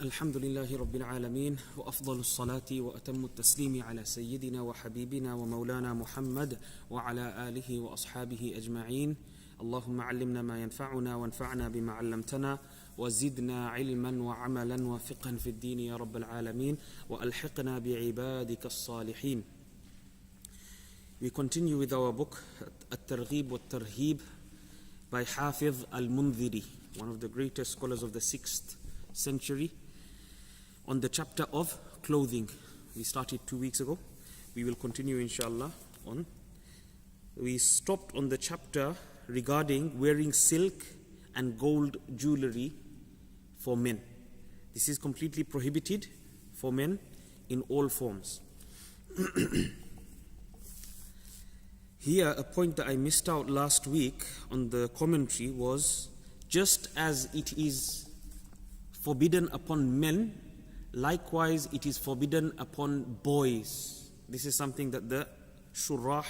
الحمد لله رب العالمين وأفضل الصلاة وأتم التسليم على سيدنا وحبيبنا ومولانا محمد وعلى آله وأصحابه أجمعين. اللهم علمنا ما ينفعنا وانفعنا بما علمتنا وزدنا علما وعملا وفقها في الدين يا رب العالمين وألحقنا بعبادك الصالحين. We continue with our book الترغيب والترهيب by Hafiz al-Mundhiri, one of the greatest scholars of the 6th century, on the chapter of clothing. We started 2 weeks ago. We will continue inshallah on. We stopped on the chapter regarding wearing silk and gold jewelry for men. This is completely prohibited for men in all forms. Here, a point that I missed out last week on the commentary was, just as it is forbidden upon men, likewise it is forbidden upon boys. This is something that the shurrah,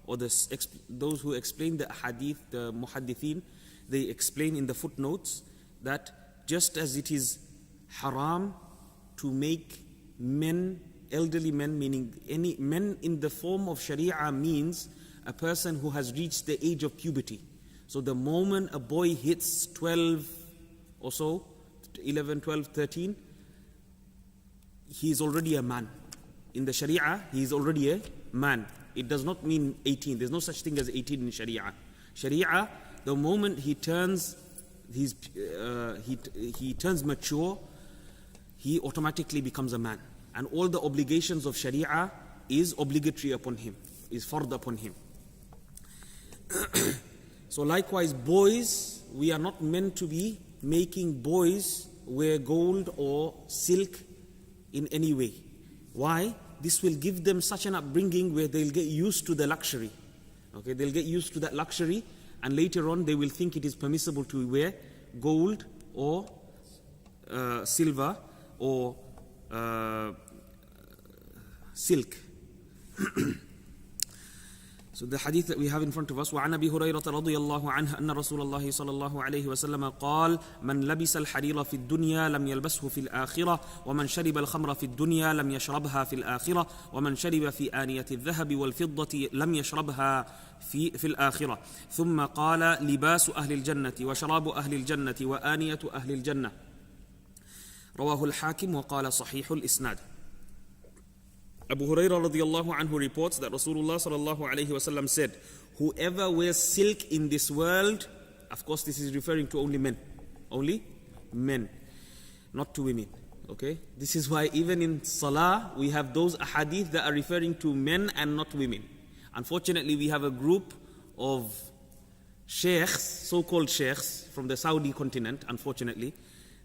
or those who explain the hadith, the muhaddithin, they explain in the footnotes that just as it is haram to make men, elderly men, meaning any men in the form of sharia, means a person who has reached the age of puberty. So the moment a boy hits 12 or so, 11, 12, 13, he is already a man. In the sharia, he is already a man. It does not mean 18. There's no such thing as 18 in sharia. Sharia, the moment he turns he turns mature, he automatically becomes a man. And all the obligations of sharia is obligatory upon him, is fard upon him. So likewise, boys, we are not meant to be making boys wear gold or silk in any way. Why? This will give them such an upbringing where they'll get used to the luxury. Okay, they'll get used to that luxury, and later on they will think it is permissible to wear gold or silver or silk. So the hadith that we have in front of us, وعن أبي هريرة رضي الله عنه أن رسول الله صلى الله عليه وسلم قال من لبس الحرير في الدنيا لم يلبسه في الآخرة ومن شرب الخمر في الدنيا لم يشربها في الآخرة ومن شرب في آنية الذهب والفضة لم يشربها في الآخرة ثم قال لباس أهل الجنة وشراب أهل الجنة وآنية أهل الجنة رواه الحاكم وقال صحيح الإسناد. Abu Hurairah radiyallahu anhu reports that Rasulullah sallallahu alayhi wasallam said, whoever wears silk in this world, of course this is referring to only men, not to women. Okay, this is why even in salah we have those ahadith that are referring to men and not women. Unfortunately, we have a group of sheikhs, so-called sheikhs from the Saudi continent. Unfortunately,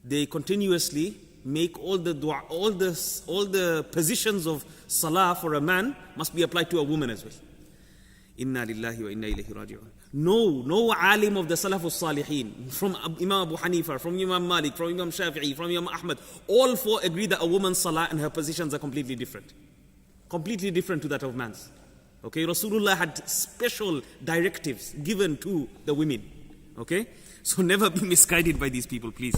they continuously make all the dua, all the positions of salah for a man must be applied to a woman as well. Inna lillahi wa inna ilayhi raji'un. No alim of the Salafus Salihin, from Imam Abu Hanifa, from Imam Malik, from Imam Shafi'i, from Imam Ahmad, all four agree that a woman's salah and her positions are completely different to that of man's. Okay, Rasulullah had special directives given to the women. Okay, so never be misguided by these people, please.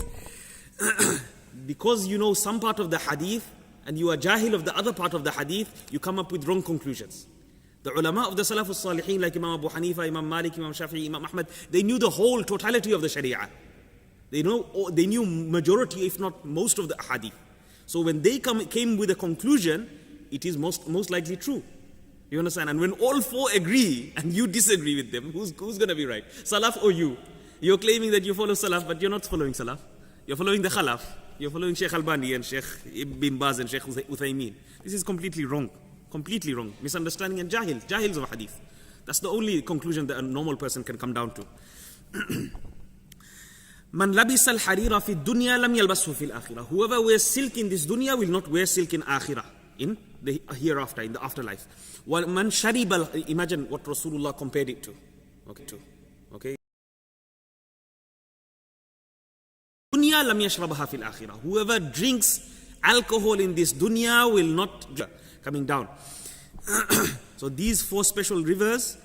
Because you know some part of the hadith and you are jahil of the other part of the hadith, you come up with wrong conclusions. The ulama of the Salafus Salihin, like Imam Abu Hanifa, Imam Malik, Imam Shafi'i, Imam Ahmad, they knew the whole totality of the sharia. They knew majority, if not most, of the hadith. So when they came with a conclusion, it is most likely true. You understand? And when all four agree and you disagree with them, who's going to be right? Salaf or you? You're claiming that you follow Salaf, but you're not following Salaf. You're following the Khalaf. You're following Sheikh Albani and Sheikh Ibn Baz and Sheikh Uthaymeen. This is completely wrong. Completely wrong. Misunderstanding and jahils of hadith. That's the only conclusion that a normal person can come down to. Man labisa al-harira fi dunya lam yalbasu fi al-akhirah. Whoever wears silk in this dunya will not wear silk in akhirah, in the hereafter, in the afterlife. Man sharibal, imagine what Rasulullah compared it to. Okay. Whoever drinks alcohol in this dunya will not coming down. So these four special rivers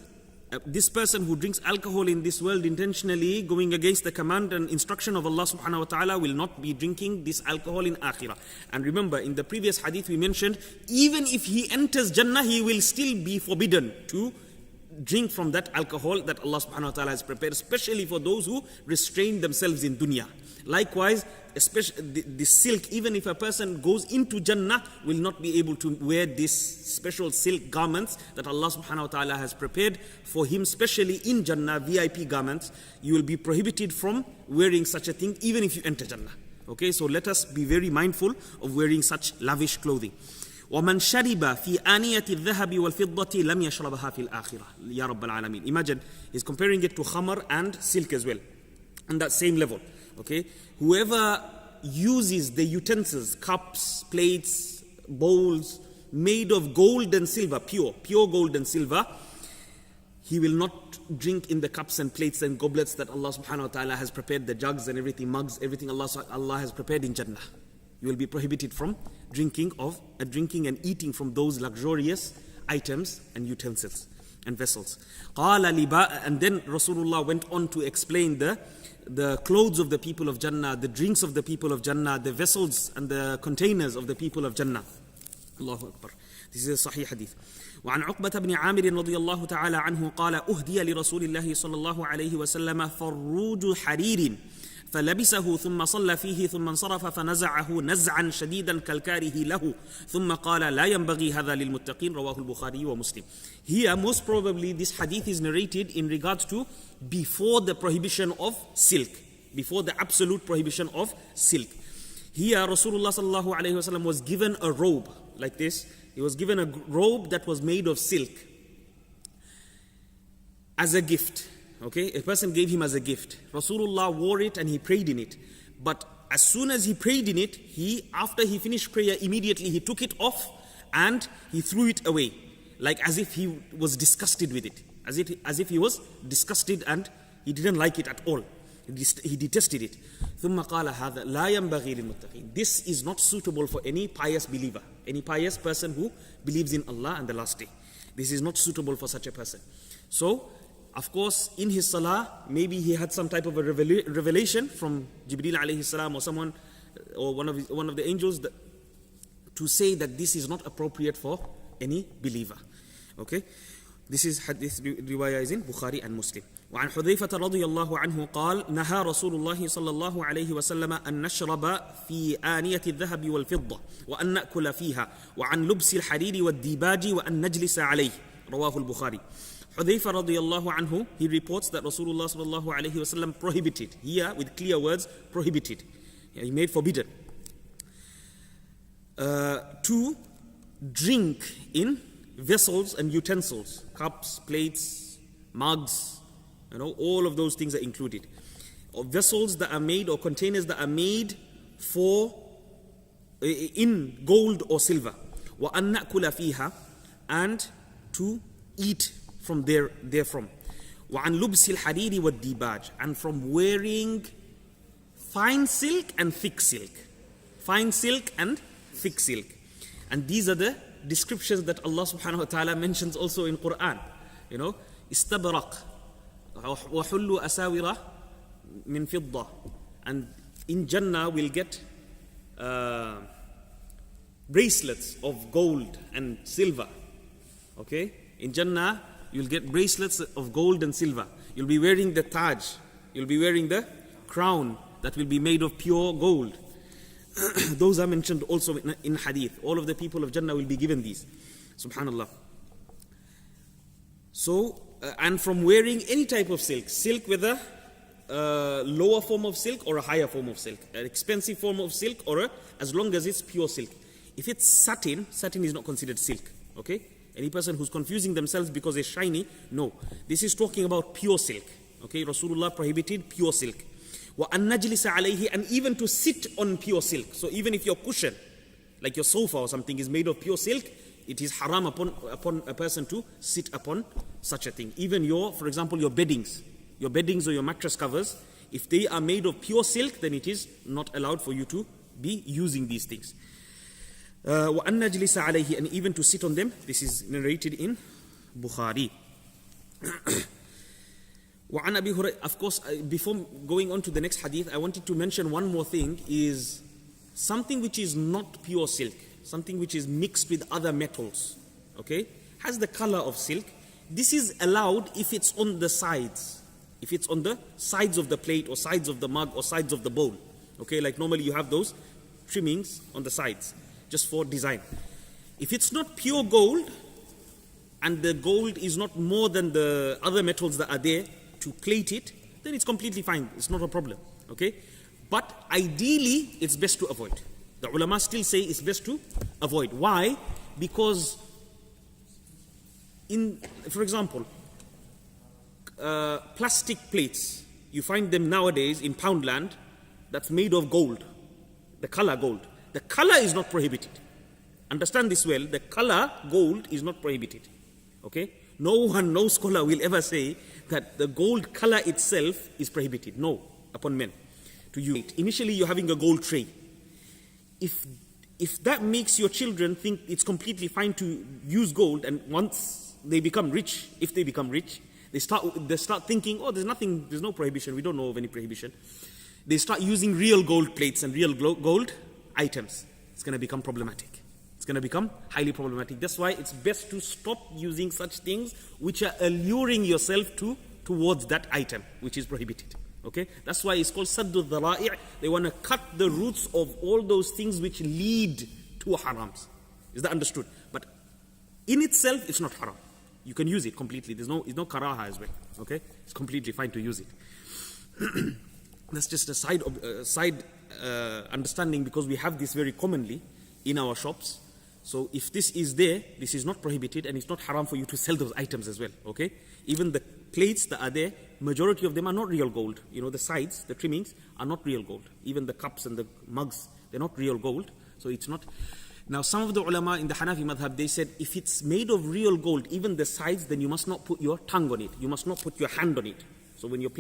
this person who drinks alcohol in this world intentionally, going against the command and instruction of Allah subhanahu wa ta'ala, will not be drinking this alcohol in akhirah. And remember, in the previous hadith we mentioned, even if he enters Jannah, he will still be forbidden to drink from that alcohol that Allah subhanahu wa ta'ala has prepared, especially for those who restrain themselves in dunya. Likewise, especially the silk, even if a person goes into Jannah, will not be able to wear this special silk garments that Allah subhanahu wa ta'ala has prepared for him, especially in Jannah, VIP garments. You will be prohibited from wearing such a thing even if you enter Jannah. Okay, so let us be very mindful of wearing such lavish clothing. وَمَنْ شَرِبَ فِي آنِيَةِ الذَّهَبِ وَالْفِضَّةِ لَمْ يَشْرَبَهَا فِي الْآخِرَةِ يَا رَبَّ الْعَالَمِينَ. Imagine, he's comparing it to khamar and silk as well, on that same level. Okay, whoever uses the utensils, cups, plates, bowls, made of gold and silver, pure gold and silver, he will not drink in the cups and plates and goblets that Allah subhanahu wa ta'ala has prepared, the jugs and everything, mugs, everything Allah has prepared in Jannah. You will be prohibited from drinking and eating from those luxurious items and utensils and vessels. And then Rasulullah went on to explain the clothes of the people of Jannah, the drinks of the people of Jannah, the vessels and the containers of the people of Jannah. Allahu Akbar. This is a Sahih Hadith. وعن عقبة بن عامر رضي الله تعالى عنه قال أهدي لرسول الله صلى الله عليه وسلم فروج حرير فلبسه ثم صلى فيه ثم انصرف فنزعه نزعا شديدا كالكاره له ثم قال لا ينبغي هذا للمتقين رواه البخاري ومسلم. Here most probably this hadith is narrated in regards to before the prohibition of silk, before the absolute prohibition of silk. Here Rasulullah sallallahu alayhi wasallam was given a robe like this. He was given a robe that was made of silk as a gift. Okay, a person gave him as a gift. Rasulullah wore it and he prayed in it. But as soon as he prayed in it, after he finished prayer, immediately he took it off and he threw it away, like as if he was disgusted with it, as if he was disgusted and he didn't like it at all. He detested it. ثم قال هذا لا ينبغي للمتقين. This is not suitable for any pious believer, any pious person who believes in Allah and the last day. This is not suitable for such a person. So, of course, in his salah, maybe he had some type of a revelation from Jibreel alayhi salam or someone, or one of the angels, to say that this is not appropriate for any believer. Okay, this riwayah is in Bukhari and Muslim. وعن حذيفة رضي الله عنه قال نهى رسول الله صلى الله عليه وسلم أن نشرب في آنية الذهب والفضة وأن نأكل فيها وعن لبس الحرير والديباج وأن نجلس عليه رواه البخاري. Hadiths radiallahu anhu, he reports that Rasulullah sallallahu alayhi wasallam prohibited, here with clear words, prohibited. He made forbidden to drink in vessels and utensils, cups, plates, mugs, all of those things are included. Or vessels that are made, or containers that are made in gold or silver. وَأَن نَأْكُلَ فِيهَا, and to eat from therefrom. وَعَنْ لُبْسِ الْحَرِيرِ وَالدِّيبَاجِ, and from wearing fine silk and thick silk. Fine silk and thick silk. And these are the descriptions that Allah subhanahu wa ta'ala mentions also in Quran. Istabraq, وَحُلُّ أَسَاوِرَ مِن فِضَّةٍ. And in Jannah we'll get bracelets of gold and silver. Okay? In Jannah you'll get bracelets of gold and silver. You'll be wearing the taj. You'll be wearing the crown that will be made of pure gold. Those are mentioned also in hadith. All of the people of Jannah will be given these. Subhanallah. So, and from wearing any type of silk. Silk, whether a lower form of silk or a higher form of silk. An expensive form of silk, or as long as it's pure silk. If it's satin is not considered silk. Okay? Any person who's confusing themselves because it's shiny, no. This is talking about pure silk. Okay, Rasulullah prohibited pure silk. وَأَن نَجْلِسَ عَلَيْهِ, and even to sit on pure silk. So even if your cushion, like your sofa or something, is made of pure silk, it is haram upon a person to sit upon such a thing. Even for example, your beddings or your mattress covers, if they are made of pure silk, then it is not allowed for you to be using these things. وَأَن نَجْلِسَ عَلَيْهِ, and even to sit on them. This is narrated in Bukhari. وعن أبي هريرة, of course, before going on to the next hadith, I wanted to mention one more thing, is something which is not pure silk, something which is mixed with other metals, okay, has the color of silk. This is allowed if it's on the sides, if it's on the sides of the plate or sides of the mug or sides of the bowl, okay, like normally you have those trimmings on the sides, just for design. If it's not pure gold, and the gold is not more than the other metals that are there to plate it, then it's completely fine, it's not a problem, okay? But ideally, it's best to avoid. The ulama still say it's best to avoid. Why? Because for example, plastic plates, you find them nowadays in Poundland, that's made of gold, the color gold. The color is not prohibited. Understand this well, the color gold is not prohibited. Okay? No scholar will ever say that the gold color itself is prohibited. No, upon men to use it. Initially, you're having a gold tray. If that makes your children think it's completely fine to use gold, and once they become rich, if they become rich, they start thinking, oh, there's no prohibition. We don't know of any prohibition. They start using real gold plates and real gold items. It's going to become problematic. It's going to become highly problematic. That's why it's best to stop using such things which are alluring yourself towards that item which is prohibited. Okay? That's why it's called saddu dhara'i'. They want to cut the roots of all those things which lead to harams. Is that understood? But in itself, it's not haram. You can use it completely. There's no karaha as well. Okay? It's completely fine to use it. That's just a side understanding, because we have this very commonly in our shops. So if this is there, this is not prohibited, and it's not haram for you to sell those items as well, okay? Even the plates that are there, majority of them are not real gold. You know, the sides, the trimmings are not real gold. Even the cups and the mugs, they're not real gold. So it's not. Now some of the ulama in the Hanafi madhab, they said if it's made of real gold, even the sides, then you must not put your tongue on it. You must not put your hand on it. So when you're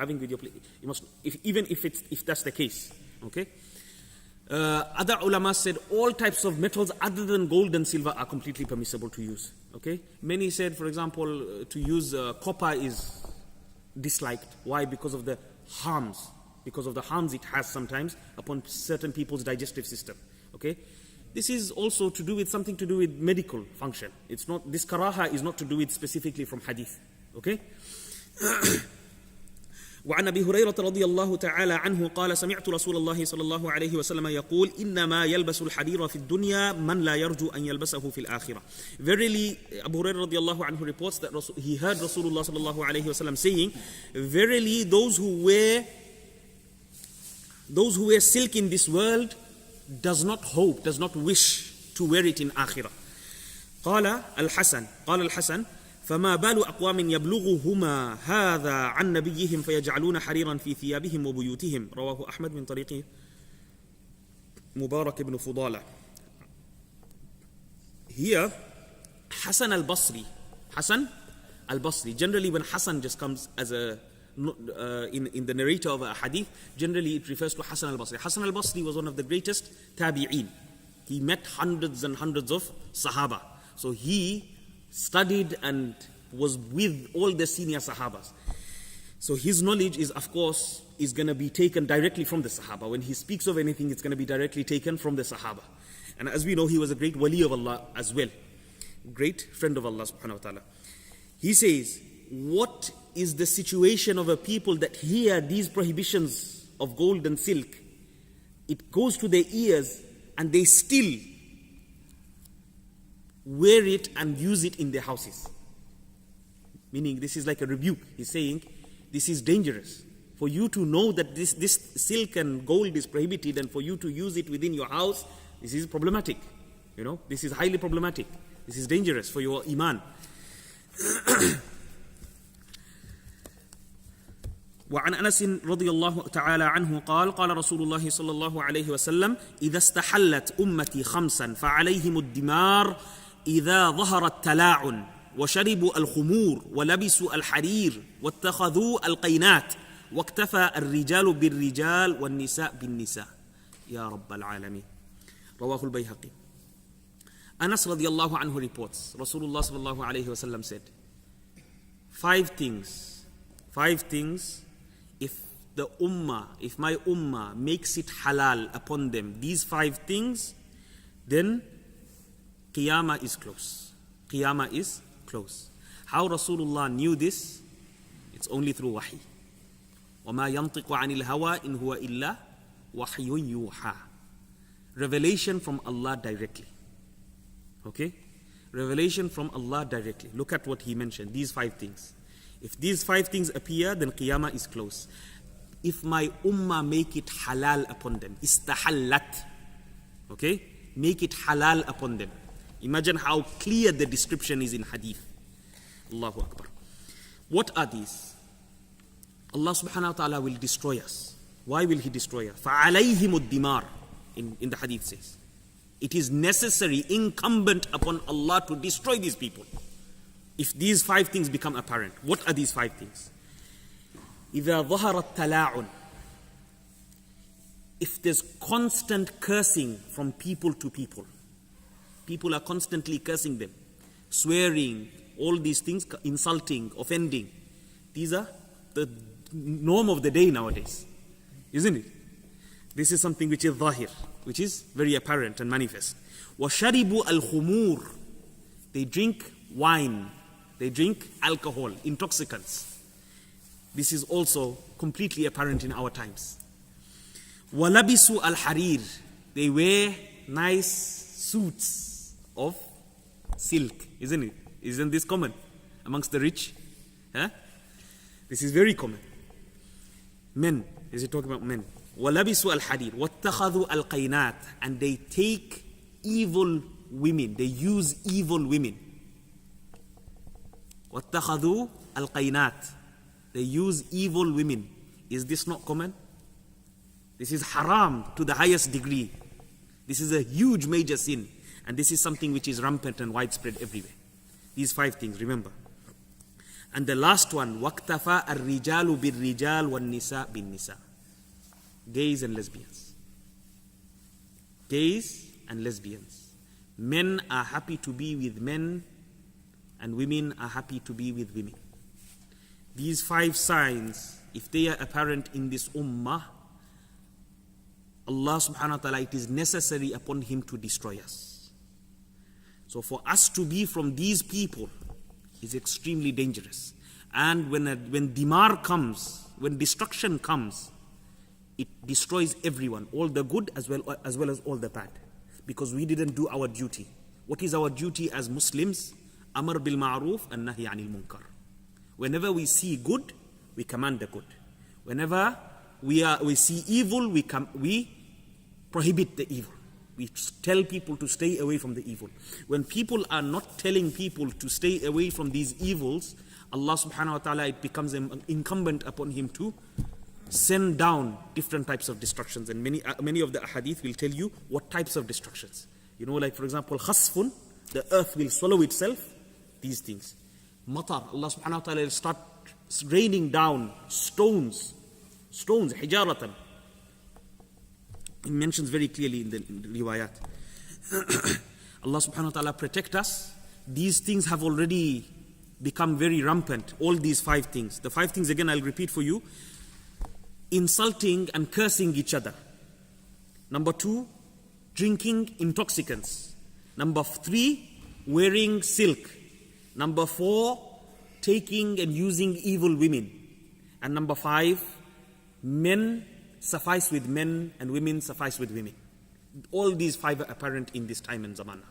having with your plate, you must, if that's the case, okay? Other ulama said all types of metals other than gold and silver are completely permissible to use. Okay? Many said, for example, to use copper is disliked. Why? Because of the harms. Because of the harms it has sometimes upon certain people's digestive system. Okay? This is also to do with something to do with medical function. It's not, this karaha is not to do it specifically from hadith. Okay? وعن أبي هريرة رضي الله تعالى عنه قال سمعت رسول الله صلى الله عليه وسلم يقول إنما يلبس الحرير في الدنيا من لا يرجو أن يلبسه في الآخرة. Verily, Abu Hurairah رضي الله عنه reports that he heard Rasulullah صلى الله عليه وسلم saying, verily those who wear silk in this world does not hope, does not wish to wear it in akhirah. قال الحسن فما بال أقوام يبلغهما هذا عن نبيهم فيجعلون حريرا في ثيابهم وبيوتهم. رواه أحمد من طريق مبارك بن فضالة. Here, Hasan al-Basri. Generally when Hasan just comes as a in the narrator of a hadith, generally it refers to Hasan al-Basri. Hasan al-Basri was one of the greatest tabi'een. He met hundreds and hundreds of Sahaba. So he studied and was with all the senior Sahabas. So his knowledge is, of course, is going to be taken directly from the Sahaba. When he speaks of anything, it's going to be directly taken from the Sahaba. And as we know, he was a great wali of Allah as well. Great friend of Allah subhanahu wa ta'ala. He says, what is the situation of a people that hear these prohibitions of gold and silk? It goes to their ears and they still wear it and use it in their houses. Meaning this is like a rebuke. He's saying this is dangerous. For you to know that this silk and gold is prohibited, and for you to use it within your house, this is problematic. You know, this is highly problematic. This is dangerous for your iman. وعن أنس رضي الله تعالى عنه قال قال رسول الله صلى الله عليه وسلم إذا استحلت أمتي خمسا فعليهم الدمار إذا ظهر التلاعن وشربوا الخمور ولبسوا الحرير واتخذوا القينات واكتفى الرجال بالرجال والنساء بالنساء يا رب العالمين. رواه البيهقي. Anas radiallahu anhu reports, Rasulullah sallallahu alayhi wa sallam said, 5 things. 5 things. If my ummah makes it halal upon them, these 5 things, then Qiyamah is close. Qiyamah is close. How Rasulullah knew this? It's only through wahi. وَمَا يَنطِقُ عَنِ الْهَوَىٰ إِنْ هُوَ إِلَّا وَحْيٌ يُوحَىٰ. Revelation from Allah directly. Okay? Revelation from Allah directly. Look at what he mentioned, these 5 things. If these 5 things appear, then Qiyamah is close. If my ummah make it halal upon them, istahallat. Okay? Make it halal upon them. Imagine how clear the description is in hadith. Allahu Akbar. What are these? Allah subhanahu wa ta'ala will destroy us. Why will He destroy us? فَعَلَيْهِمُ الدِّمَارِ in the hadith says. It is necessary, incumbent upon Allah to destroy these people. If these 5 things become apparent. What are these 5 things? إِذَا ظَهَرَ التَّلَاعُنْ. If there's constant cursing from people to people. People are constantly cursing them. Swearing, all these things, insulting, offending. These are the norm of the day nowadays. Isn't it? This is something which is zahir, which is very apparent and manifest. وَشَرِبُوا الْخُمُورِ. They drink wine. They drink alcohol, intoxicants. This is also completely apparent in our times. وَلَبِسُوا الْحَرِيرِ. They wear nice suits of silk, isn't it? Isn't this common amongst the rich? Huh? This is very common. Men, is it talking about men? وَلَبِسُوا الْحَرِيرِ وَاتَّخَذُوا الْقَيْنَاتِ. And they take evil women. They use evil women. وَاتَّخَذُوا الْقَيْنَاتِ. They use evil women. Is this not common? This is haram to the highest degree. This is a huge major sin. And this is something which is rampant and widespread everywhere. These 5 things, remember. And the last one, وَاكْتَفَى الرِّجَالُ بِالرِّجَالِ وَالنِّسَاء بِالنِّسَاءِ. Gays and lesbians. Gays and lesbians. Men are happy to be with men and women are happy to be with women. These 5 signs, if they are apparent in this ummah, Allah subhanahu wa ta'ala, it is necessary upon Him to destroy us. So for us to be from these people is extremely dangerous. And when dimar comes, when destruction comes, it destroys everyone, all the good as well as all the bad. Because we didn't do our duty. What is our duty as Muslims? Amr bil ma'roof and nahi anil munkar. Whenever we see good, we command the good. Whenever we see evil, we prohibit the evil. We tell people to stay away from the evil. When people are not telling people to stay away from these evils, Allah subhanahu wa ta'ala, it becomes incumbent upon Him to send down different types of destructions. And many of the hadith will tell you what types of destructions. You know, like for example, khasfun, the earth will swallow itself. These things. Matar, Allah subhanahu wa ta'ala will start raining down stones, hijaratan. It mentions very clearly in the riwayat. Allah subhanahu wa ta'ala protect us. These things have already become very rampant. All these 5 things. The 5 things again I'll repeat for you. Insulting and cursing each other. Number 2, drinking intoxicants. Number 3, wearing silk. Number 4, taking and using evil women. And number 5, men suffice with men and women suffice with women. All these 5 are apparent in this time and zamana.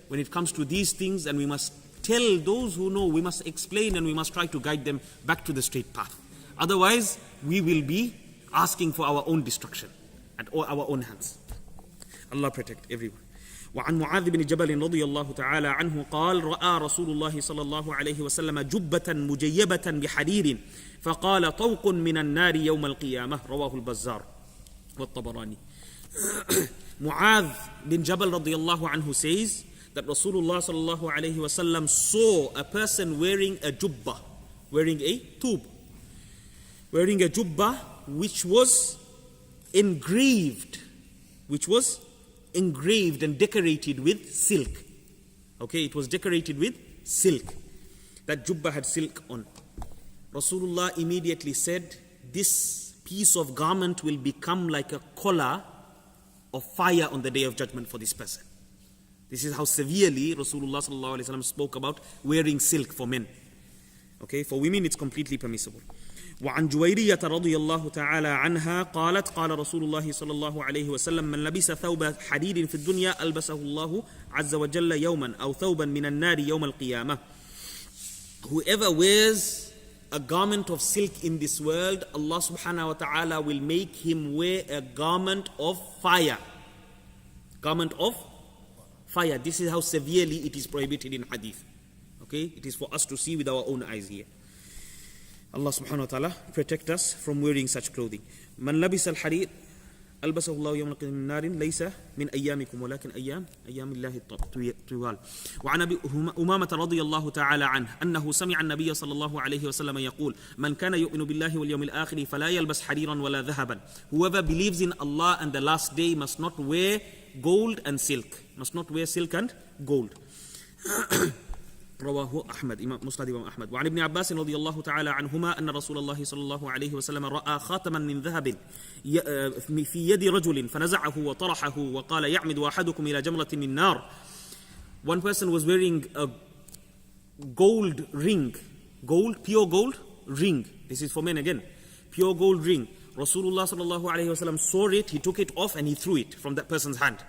When it comes to these things, and we must tell those who know, we must explain and we must try to guide them back to the straight path. Otherwise, we will be asking for our own destruction at our own hands. Allah protect everyone. وعن معاذ بن جبل رضي الله تعالى عنه قال رأى رسول الله صلى الله عليه وسلم جبة مجيبة بحرير فقال طوق من النار يوم القيامة رواه البزار والطبراني. Mu'adh bin Jabal رضي الله عنه says that Rasulullah صلى الله عليه وسلم saw a person wearing a jubbah, wearing a tube, wearing a jubbah which was engraved and decorated with silk. Okay, it was decorated with silk. That jubbah had silk on. Rasulullah immediately said, this piece of garment will become like a collar of fire on the day of judgment for this person. This is how severely Rasulullah sallallahu alaihi wasallam spoke about wearing silk for men. Okay, for women it's completely permissible. وعن جويرية رضي الله تعالى عنها قالت قال رسول الله صلى الله عليه وسلم من لبس ثوب حديد في الدنيا ألبسه الله عز وجل يوما أو ثوبا من النار يوم القيامة. Whoever wears a garment of silk in this world, Allah subhanahu wa ta'ala will make him wear a garment of fire. Garment of fire. This is how severely it is prohibited in hadith. Okay, it is for us to see with our own eyes here. Allah subhanahu wa ta'ala protect us from wearing such clothing. من لبس الحرير ألبسه الله يوم القيامة من نار ليس من أيامكم ولكن أيام الله الطوال. وعن أبي أمامة رضي الله تعالى عنه أنه سمع النبي صلى الله عليه وسلم يقول من كان يؤمن بالله واليوم الآخر فلا يلبس حريرا ولا ذهبا. Whoever believes in Allah and the last day must not wear gold and silk. Must not wear silk and gold. رواه أحمد مسند إمام أحمد. وعن ابن عباس رضي الله تعالى عنهما أن رسول الله صلى الله عليه وسلم رأى خاتما من ذهب في يد رجل فنزعه وطرحه وقال يعمد أحدكم إلى جمرة من نار. One person was wearing a gold ring, pure gold ring. This is for men again. Pure gold ring. Rasulullah sallallahu alayhi wasallam saw it, he took it off and he threw it from that person's hand.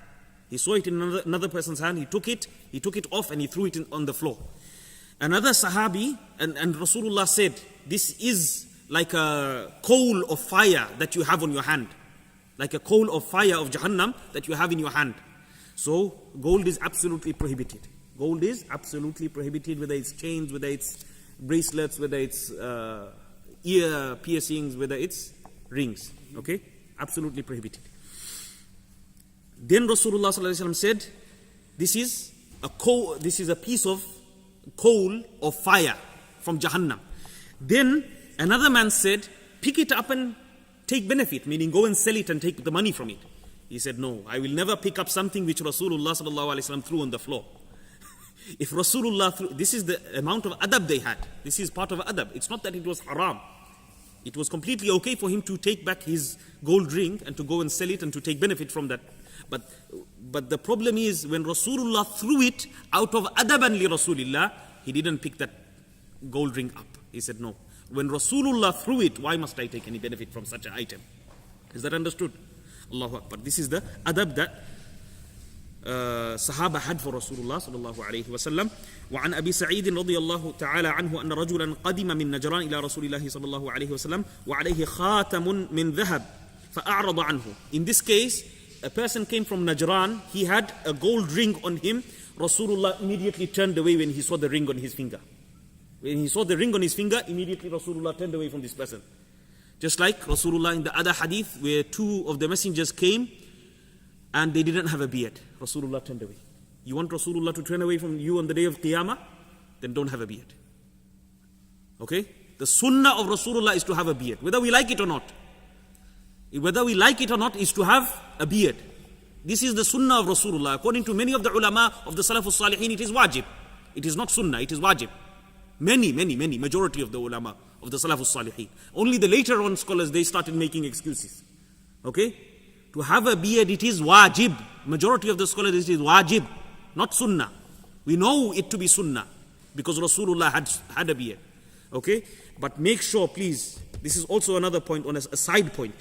He saw it in another person's hand, he took it off and he threw it on the floor. Another Sahabi, and Rasulullah said, this is like a coal of fire that you have on your hand. Like a coal of fire of Jahannam that you have in your hand. So, gold is absolutely prohibited. Gold is absolutely prohibited, whether it's chains, whether it's bracelets, whether it's ear piercings, whether it's rings. Okay? Absolutely prohibited. Then Rasulullah ﷺ said, this is a piece of coal of fire from Jahannam. Then another man said, pick it up and take benefit, meaning go and sell it and take the money from it. He said, no, I will never pick up something which Rasulullah ﷺ threw on the floor. If Rasulullah threw, this is the amount of adab they had. This is part of adab. It's not that it was haram. It was completely okay for him to take back his gold ring and to go and sell it and to take benefit from that. But the problem is when Rasulullah threw it out of adaban li Rasulillah, he didn't pick that gold ring up. He said, no. When Rasulullah threw it, why must I take any benefit from such an item? Is that understood? Allahu Akbar. This is the adab that Sahaba had for Rasulullah sallallahu alayhi wa sallam. وعن أبي سعيد رضي الله تعالى عنه أن رجلا قدم من نجران إلى رسول الله صلى الله عليه وسلم وعليه خاتم من ذهب فأعرض عنه. In this case, a person came from Najran, he had a gold ring on him. Rasulullah immediately turned away when he saw the ring on his finger. When he saw the ring on his finger, immediately Rasulullah turned away from this person. Just like Rasulullah in the other hadith where two of the messengers came and they didn't have a beard. Rasulullah turned away. You want Rasulullah to turn away from you on the day of Qiyamah? Then don't have a beard. Okay? The sunnah of Rasulullah is to have a beard, whether we like it or not. Whether we like it or not is to have a beard. This is the sunnah of Rasulullah. According to many of the ulama of the Salafus Salihin, it is wajib. It is not sunnah, it is wajib. Many, majority of the ulama of the Salafus Salihin. Only the later on scholars, they started making excuses. Okay? To have a beard, it is wajib. Majority of the scholars, it is wajib, not sunnah. We know it to be sunnah because Rasulullah had a beard. Okay? But make sure, please, this is also another point, on a side point.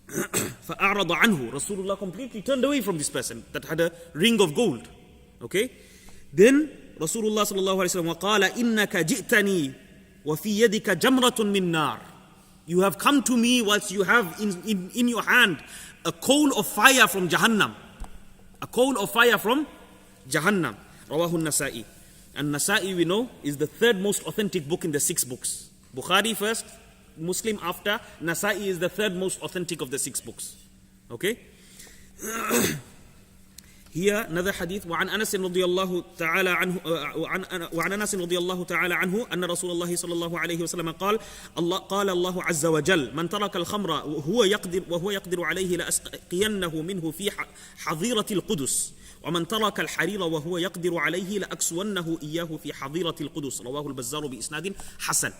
فَأَعْرَضَ عَنْهُ. Rasulullah completely turned away from this person that had a ring of gold. Okay? Then Rasulullah sallallahu alayhi wa sallam وَقَالَ إِنَّكَ جِئْتَنِي وَفِي يَدِكَ جَمْرَةٌ مِّن نَّارٍ. You have come to me whilst you have in your hand a coal of fire from Jahannam. A coal of fire from Jahannam. Rawahu Nasa'i. And Nasa'i, we know, is the third most authentic book in the 6 books. Bukhari first, Muslim after, Nasa'i is the third most authentic of the 6 books. Okay? Here another hadith. وعن أنس رضي الله تعالى عنه وعن أنس رضي الله تعالى عنه أن رسول الله صلى الله عليه وسلم قال الله عز وجل من ترك الخمر وهو يقدر عليه لأسقينه منه في حظيرة القدس ومن ترك الحرير وهو يقدر عليه لأكسونه إياه في حظيرة القدس رواه البزار بإسناد حسن.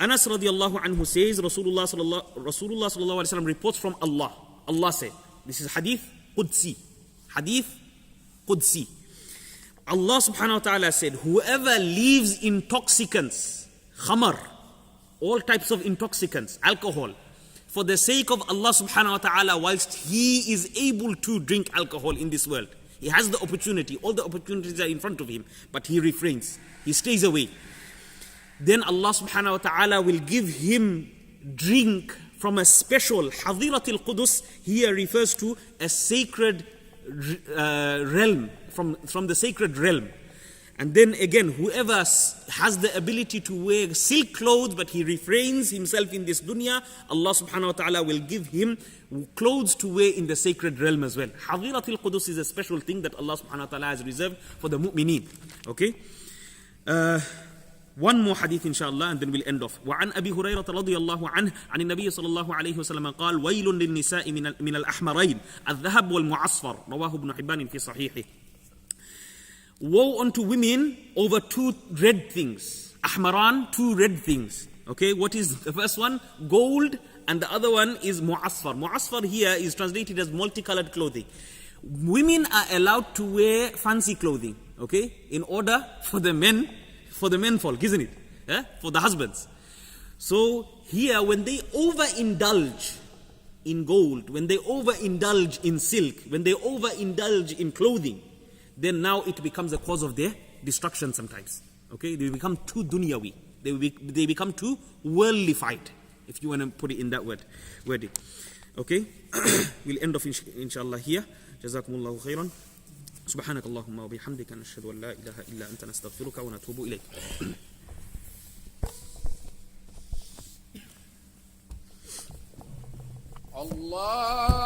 Anas radiallahu anhu says Rasulullah sallallahu alaihi wasallam reports from Allah. Allah said, this is hadith Qudsi. Hadith Qudsi. Allah subhanahu wa ta'ala said, whoever leaves intoxicants, khamar, all types of intoxicants, alcohol, for the sake of Allah subhanahu wa ta'ala, whilst he is able to drink alcohol in this world. He has the opportunity, all the opportunities are in front of him, but he refrains, he stays away. Then Allah subhanahu wa ta'ala will give him drink from a special Hadiratul Qudus. Here refers to a sacred realm, from the sacred realm. And then again, whoever has the ability to wear silk clothes but he refrains himself in this dunya, Allah subhanahu wa ta'ala will give him clothes to wear in the sacred realm as well. Hadiratul Qudus is a special thing that Allah subhanahu wa ta'ala has reserved for the mu'mineen. Okay? One more hadith inshallah and then we'll end off. وعن أبي هريرة رضي الله عنه عن النبي صلى الله عليه وسلم قال ويل للنساء من الأحمرين الذهب والمعصفر رواه ابن حبان في صحيحه. Woe unto women over two red things. Ahmaran, two red things. Okay, what is the first one? Gold, and the other one is mu'asfar. Mu'asfar here is translated as multicolored clothing. Women are allowed to wear fancy clothing, okay, in order for the menfolk, isn't it? Yeah? For the husbands. So here, when they overindulge in gold, when they overindulge in silk, when they overindulge in clothing, then now it becomes a cause of their destruction sometimes. Okay, they become too dunyawi. They become too worldlified, if you want to put it in that wording. Okay, we'll end off inshallah here. Jazakumullahu khairan. سبحانك اللهم وبحمدك نشهد أن لا إله إلا أنت نستغفرك ونتوب إليك. الله